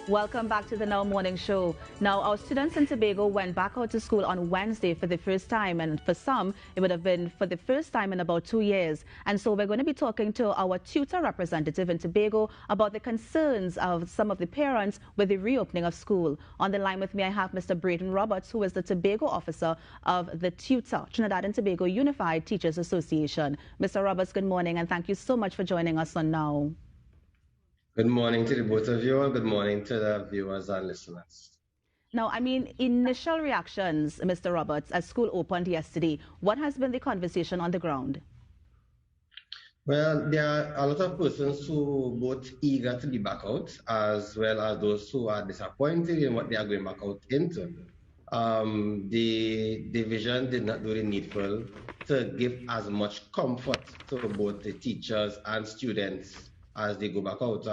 Welcome back to the Now Morning Show. Now, our students in Tobago went back out to school on Wednesday for the first time, and for some, it would have been for the first time in about 2 years. And so we're going to be talking to our TTUTA representative in Tobago about the concerns of some of the parents with the reopening of school. On the line with me, I have Mr. Braden Roberts, who is the Tobago officer of the TTUTA, Trinidad and Tobago Unified Teachers Association. Mr. Roberts, good morning, and thank you so much for joining us on Now. Good morning to the both of you, and good morning to the viewers and listeners. Now, initial reactions, Mr. Roberts, as school opened yesterday, what has been the conversation on the ground? Well, there are a lot of persons who both eager to be back out, as well as those who are disappointed in what they are going back out into. The division did not do the needful to give as much comfort to both the teachers and students as they go back out.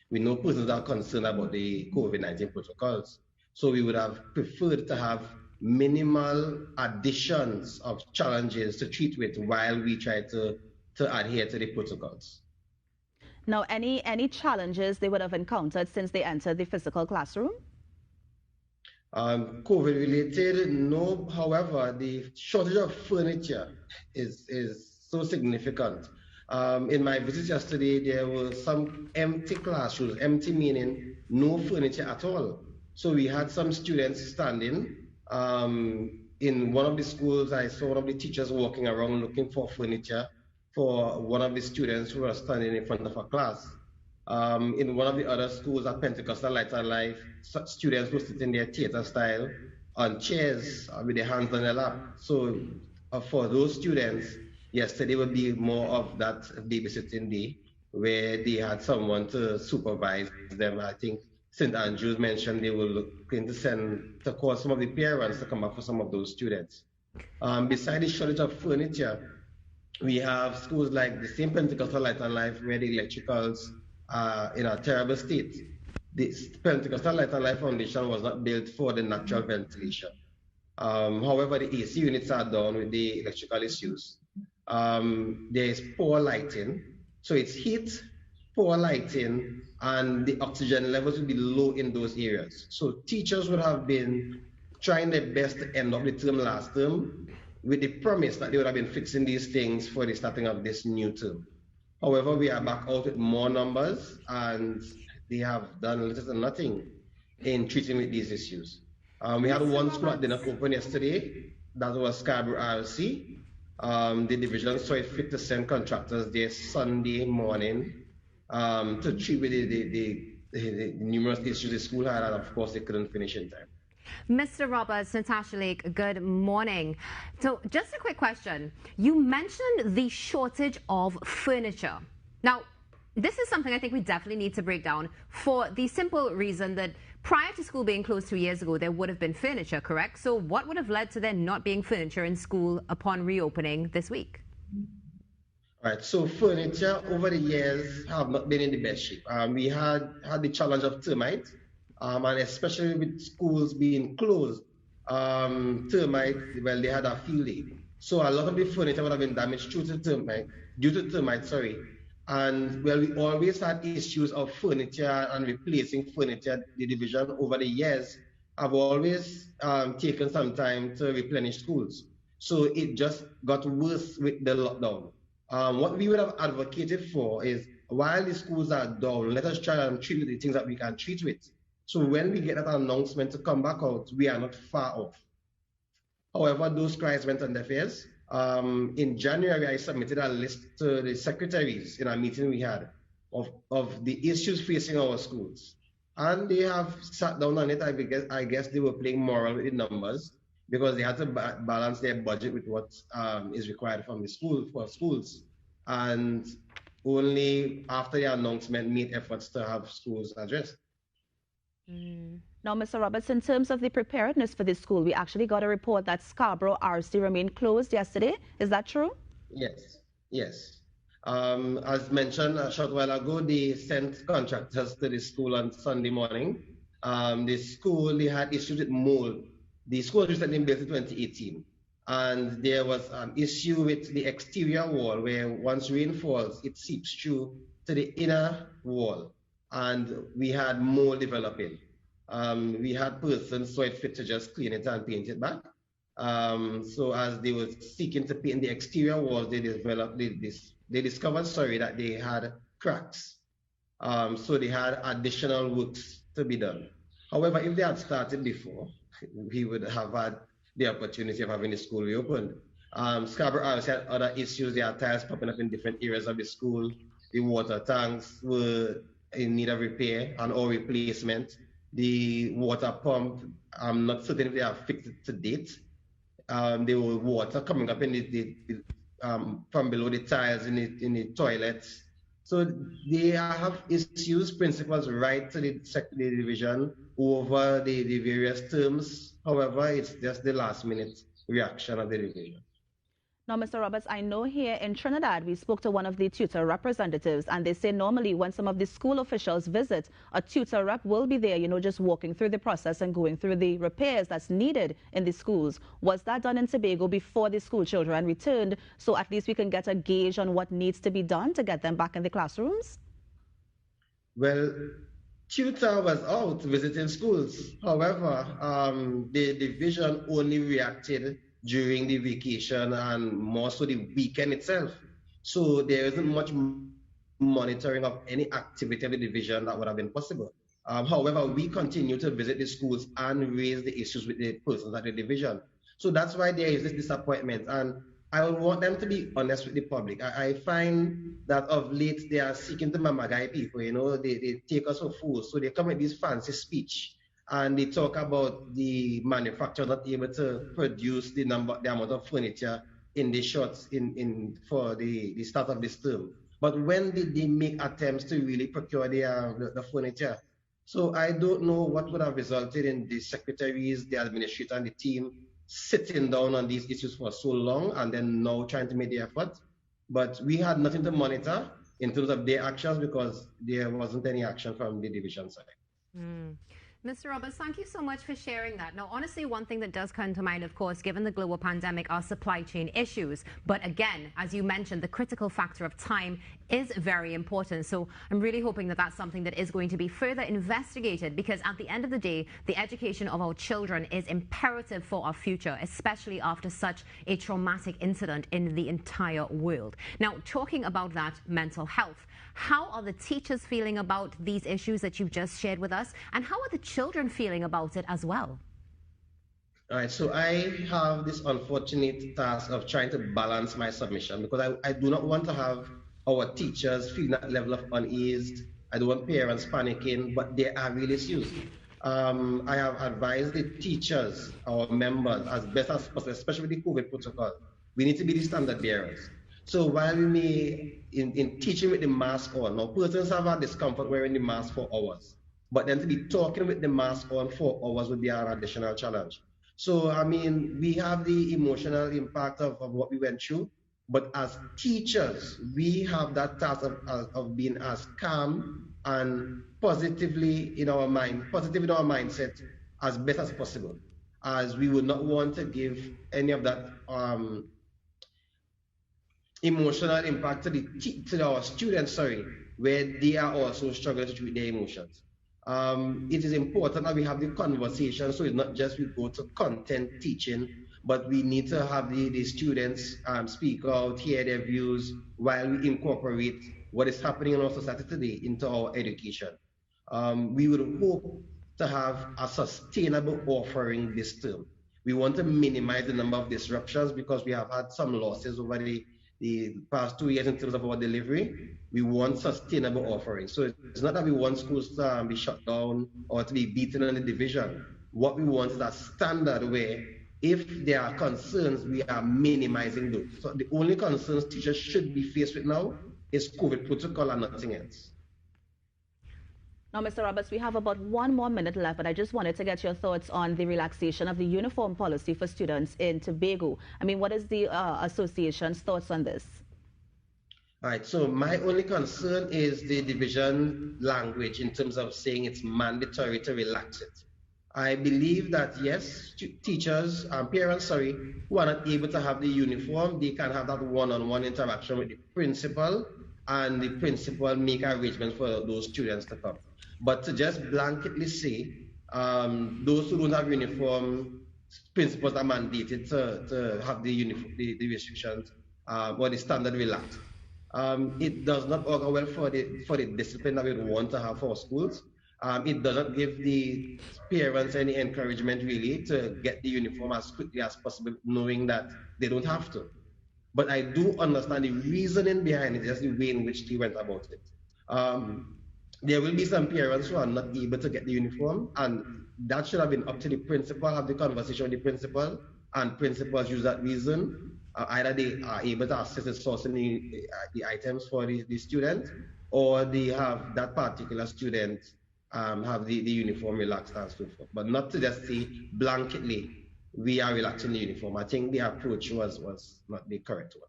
We know persons are concerned about the COVID-19 protocols. So we would have preferred to have minimal additions of challenges to treat with while we try to adhere to the protocols. Now, any challenges they would have encountered since they entered the physical classroom? COVID related, no. However, the shortage of furniture is so significant. In my visit yesterday, there were some empty classrooms, empty meaning no furniture at all. So we had some students standing. In one of the schools, I saw one of the teachers walking around looking for furniture for one of the students who were standing in front of a class. In one of the other schools at Pentecostal Light and Life, students were sitting there theater style on chairs with their hands on their lap. So for those students, yesterday would be more of that babysitting day where they had someone to supervise them. I think St. Andrews mentioned they were going to call some of the parents to come back for some of those students. Besides the shortage of furniture, we have schools like the same Pentecostal Light and Life where the electricals are in a terrible state. The Pentecostal Light and Life Foundation was not built for the natural ventilation. However, the AC units are down with the electrical issues. There is poor lighting, so it's heat, poor lighting, and the oxygen levels will be low in those areas. So teachers would have been trying their best to end up the term last term with the promise that they would have been fixing these things for the starting of this new term. However, we are back out with more numbers, and they have done little to nothing in treating with these issues. We had one school that did not open yesterday. That was Scarborough RC. The division saw it fit to send contractors there Sunday morning to treat with the numerous issues the school had, and of course they couldn't finish in time. Mr. Roberts, Natasha Lake, good morning. So just a quick question. You mentioned the shortage of furniture. Now, this is something I think we definitely need to break down for the simple reason that prior to school being closed 2 years ago, there would have been furniture, correct? So what would have led to there not being furniture in school upon reopening this week? All right, so furniture over the years have not been in the best shape. We had the challenge of termites, and especially with schools being closed, termite, well, they had a field day. So a lot of the furniture would have been damaged due to termites, And well, we always had issues of furniture and replacing furniture. The division over the years have always taken some time to replenish schools. So it just got worse with the lockdown. What we would have advocated for is while the schools are down, let us try and treat with the things that we can treat with. So when we get that announcement to come back out, we are not far off. However, those cries went on deaf ears. In January, I submitted a list to the secretaries in a meeting we had of the issues facing our schools. And they have sat down on it. I guess they were playing moral with the numbers because they had to balance their budget with what is required from the school for schools. And only after the announcement made efforts to have schools addressed. Now, Mr. Roberts, in terms of the preparedness for this school, we actually got a report that Scarborough RC remained closed yesterday. Is that true? Yes. As mentioned a short while ago, they sent contractors to the school on Sunday morning. The school, they had issues with mold. The school was recently built in 2018. And there was an issue with the exterior wall where once rain falls, it seeps through to the inner wall. and we had mold developing. We had persons saw it fit to just clean it and paint it back. So as they were seeking to paint the exterior walls, they discovered, that they had cracks. So they had additional works to be done. However, if they had started before, we would have had the opportunity of having the school reopened. Scarborough RC had other issues. There are tiles popping up in different areas of the school. The water tanks were in need of repair and or replacement. The water pump, I'm not certain if they are fixed to date. There was water coming up in from below the tiles in the toilets. So they have issues, principals right to the division over the various terms. However, it's just the last minute reaction of the division. Now, Mr. Roberts, I know here in Trinidad, we spoke to one of the TTUTA representatives, and they say normally when some of the school officials visit, a TTUTA rep will be there, just walking through the process and going through the repairs that's needed in the schools. Was that done in Tobago before the school children returned, so at least we can get a gauge on what needs to be done to get them back in the classrooms? Well, TTUTA was out visiting schools. However, the division only reacted during the vacation and more so the weekend itself. So there isn't much monitoring of any activity of the division that would have been possible. However, we continue to visit the schools and raise the issues with the persons at the division. So that's why there is this disappointment. And I want them to be honest with the public. I find that of late they are seeking to mamagai people, they take us for fools. So they come with this fancy speech. And they talk about the manufacturer not able to produce the amount of furniture in the shots for the start of this term. But when did they make attempts to really procure the furniture? So I don't know what would have resulted in the secretaries, the administrator, and the team sitting down on these issues for so long and then now trying to make the effort. But we had nothing to monitor in terms of their actions because there wasn't any action from the division side. Mr. Roberts, thank you so much for sharing that. Now, honestly, one thing that does come to mind, of course, given the global pandemic, are supply chain issues. But again, as you mentioned, the critical factor of time is very important. So I'm really hoping that that's something that is going to be further investigated, because at the end of the day, the education of our children is imperative for our future, especially after such a traumatic incident in the entire world. Now, talking about that mental health, how are the teachers feeling about these issues that you've just shared with us? And how are the children feeling about it as well? All right, so I have this unfortunate task of trying to balance my submission because I do not want to have our teachers feeling that level of unease. I don't want parents panicking, but there are real issues. I have advised the teachers, our members, as best as possible, especially with the COVID protocol. We need to be the standard bearers. So while we may, in teaching with the mask on, now persons have had discomfort wearing the mask for hours, but then to be talking with the mask on for hours would be an additional challenge. So, I mean, we have the emotional impact of what we went through, but as teachers, we have that task of being as calm and positively in our mindset as best as possible, as we would not want to give any of that emotional impact to our students, where they are also struggling with their emotions. It is important that we have the conversation, so it's not just we go to content teaching, but we need to have the students speak out, hear their views, while we incorporate what is happening in our society today into our education. We would hope to have a sustainable offering this term. We want to minimize the number of disruptions because we have had some losses over the past 2 years in terms of our delivery. We want sustainable offerings. So it's not that we want schools to be shut down or to be beaten in the division. What we want is a standard where if there are concerns, we are minimizing those. So the only concerns teachers should be faced with now is COVID protocol and nothing else. Now, Mr. Roberts, we have about 1 more minute left, but I just wanted to get your thoughts on the relaxation of the uniform policy for students in Tobago. I mean, what is the association's thoughts on this? All right, so my only concern is the division language in terms of saying it's mandatory to relax it. I believe that, yes, teachers and parents, who are not able to have the uniform, they can have that one-on-one interaction with the principal and the principal make arrangements for those students to come. But to just blanketly say, those who don't have uniform, principals are mandated to have the restrictions or the standard relaxed. It does not augur well for the discipline that we want to have for our schools. It doesn't give the parents any encouragement really to get the uniform as quickly as possible, knowing that they don't have to. But I do understand the reasoning behind it, just the way in which they went about it. There will be some parents who are not able to get the uniform, and that should have been up to the principal, have the conversation with the principal, and principals use that reason. Either they are able to assist in sourcing the items for the student, or they have that particular student have the uniform relaxed and so forth. But not to just say blanketly, we are relaxing the uniform. I think the approach was not the correct one.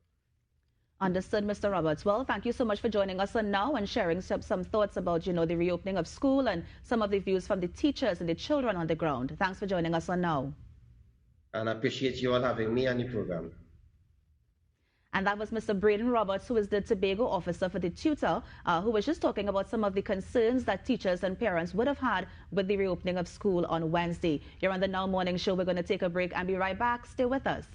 Understood, Mr. Roberts. Well, thank you so much for joining us on Now and sharing some thoughts about, the reopening of school and some of the views from the teachers and the children on the ground. Thanks for joining us on Now. And I appreciate you all having me on the program. And that was Mr. Braden Roberts, who is the Tobago officer for the TTUTA, who was just talking about some of the concerns that teachers and parents would have had with the reopening of school on Wednesday. You're on the Now Morning Show. We're going to take a break and be right back. Stay with us.